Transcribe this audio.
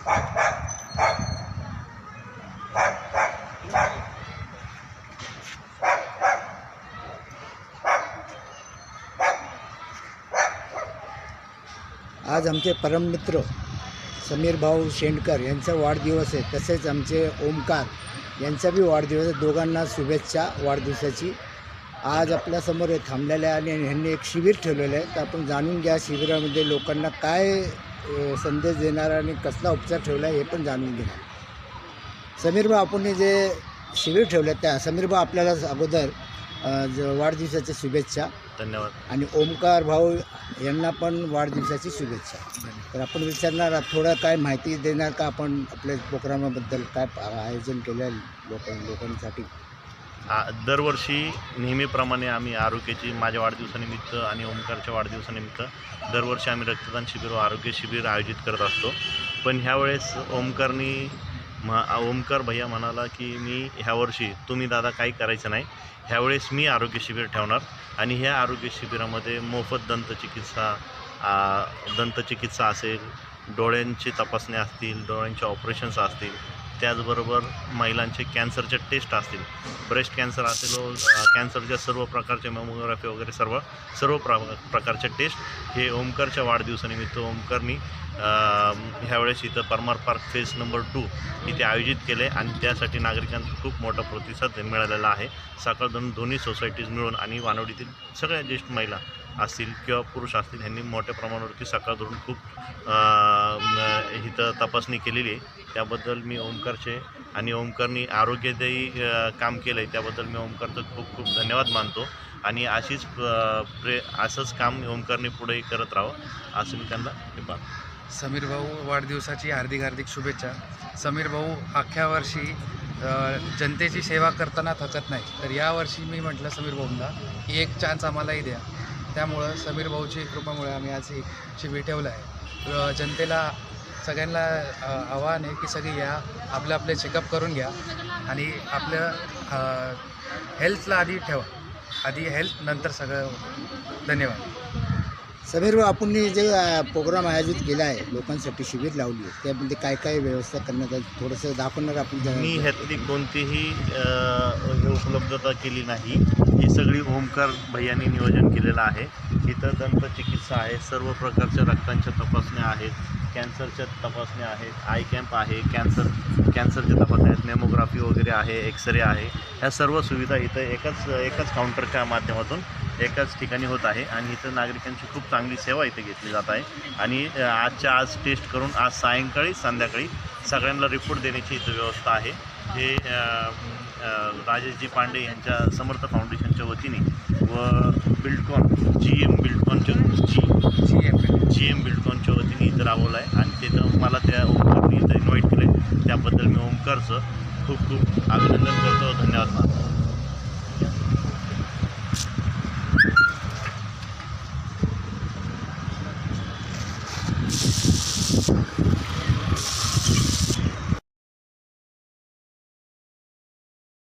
आज आमचे परममित्र समीर भाऊ शेंडकर यांचा वाढदिवस आहे, तसेच आमचे ओमकार यांचा बी वाढदिवस आहे। दोघांना शुभेच्छा वाढदिवसाची। आज आपल्यासमोर थांबलेले आणि ह्यांनी एक शिबिर ठेवलेलं आहे, तर आपण जाणून घ्या शिबिरामध्ये लोकांना काय संदेश देणार आणि कसला उपचार ठेवला आहे हे पण जाणून घ्या। समीर भाऊ, आपण जे शिबिर ठेवलं त्या समीर भाऊ आपल्याला अगोदर वाढदिवसाच्या शुभेच्छा। धन्यवाद। आणि ओमकार भाऊ यांना पण वाढदिवसाची शुभेच्छा। तर आपण विचारणार थोडं काय माहिती देणार का आपण आपल्या प्रोग्रामाबद्दल, काय आयोजन केलं आहे लोकांसाठी? दरवर्षी नेहमीप्रमाणे आम्ही आरोग्याची माझ्या वाढदिवसानिमित्त आणि ओमकारच्या वाढदिवसानिमित्त दरवर्षी आम्ही रक्तदान शिबिर व आरोग्य शिबिर आयोजित करत असतो। पण ह्यावेळेस ओमकार भैया म्हणाला की मी ह्यावर्षी तुम्ही दादा काही करायचं नाही, ह्यावेळेस मी आरोग्य शिबिर ठेवणार आणि ह्या आरोग्य शिबिरामध्ये मोफत दंतचिकित्सा असेल, डोळ्यांची तपासणी असतील, डोळ्यांचे ऑपरेशन्स असतील, त्याचबरोबर महिलांचे कॅन्सरचे टेस्ट असतील, ब्रेस्ट कॅन्सर असेल, कॅन्सरच्या सर्व प्रकारचे मॅमोग्राफी वगैरे सर्व प्रकारचे टेस्ट हे ओमकारच्या वाढदिवसानिमित्त ओमकारनी ह्यावेळेस इथं परमार पार्क फेज नंबर 2 इथे आयोजित केले आणि त्यासाठी नागरिकांचा खूप मोठा प्रतिसाद मिळालेला आहे। सकाळधरून दोन्ही सोसायटीज मिळून आणि वानवडीतील सगळ्या ज्येष्ठ महिला असतील किंवा पुरुष असतील ह्यांनी मोठ्या प्रमाणावरती सकाळधरून खूप इथं तपासणी केलेली आहे। त्याबद्दल मी ओमकारचे आणि ओमकारनी आरोग्यदायी काम केलं आहे त्याबद्दल मी ओमकारचं खूप खूप धन्यवाद मानतो आणि असंच काम ओमकारने पुढेही करत राहावं असं मी त्यांना समीर भाऊ वाढदिवसाची हार्दिक शुभेच्छा। समीर भाऊ अख्ख्या वर्षी जनतेची सेवा करताना थकत नाही, तर यावर्षी मी म्हटलं समीर भाऊंना की एक चान्स आम्हालाही द्या। त्यामुळं समीर भाऊची कृपेमुळे आम्ही आज एक शिबिर ठेवलं आहे। जनतेला सगळ्यांना आवाहन आहे की सगळे या, आपले चेकअप करून घ्या आणि आपलं हेल्थला आधी ठेवा, आधी हेल्थ नंतर सगळं। धन्यवाद। समीर भाऊ, आपण जे प्रोग्राम आयोजित केला आहे लोकांसाठी शिबिर लावली आहे त्यामध्ये काय काय व्यवस्था करण्यात आली थोडंसं दाखवणार आपण? मी ह्यातली कोणतीही उपलब्धता केली नाही, ही सगळी ओमकार भैयांनी नियोजन केलेलं आहे। इथं दंतचिकित्सा आहे, सर्व प्रकारच्या रक्तांच्या तपासण्या आहेत, कॅन्सरच्या तपासण्या आहेत, आय कॅम्प आहे, कॅन्सरच्या तपासण्या आहेत, मेमोग्राफी वगैरे आहे, एक्सरे आहे। ह्या सर्व सुविधा इथं एकाच काउंटरच्या माध्यमातून एकाच ठिकाणी होत आहे आणि इथं नागरिकांची खूप चांगली सेवा इथे घेतली जात आहे आणि आज टेस्ट करून आज सायंकाळी संध्याकाळी सगळ्यांना रिपोर्ट देण्याची इथं व्यवस्था आहे। हे राजेशजी पांडे यांच्या समर्थ फाउंडेशनच्या वतीने व GM बिल्डकॉनच्या वतीने इथं राबवलं आहे आणि तिथं मला त्या ओमकारने इथं इन्व्हाइट केलं आहे, त्याबद्दल मी ओमकारचं खूप खूप अभिनंदन करतो, धन्यवाद मानतो।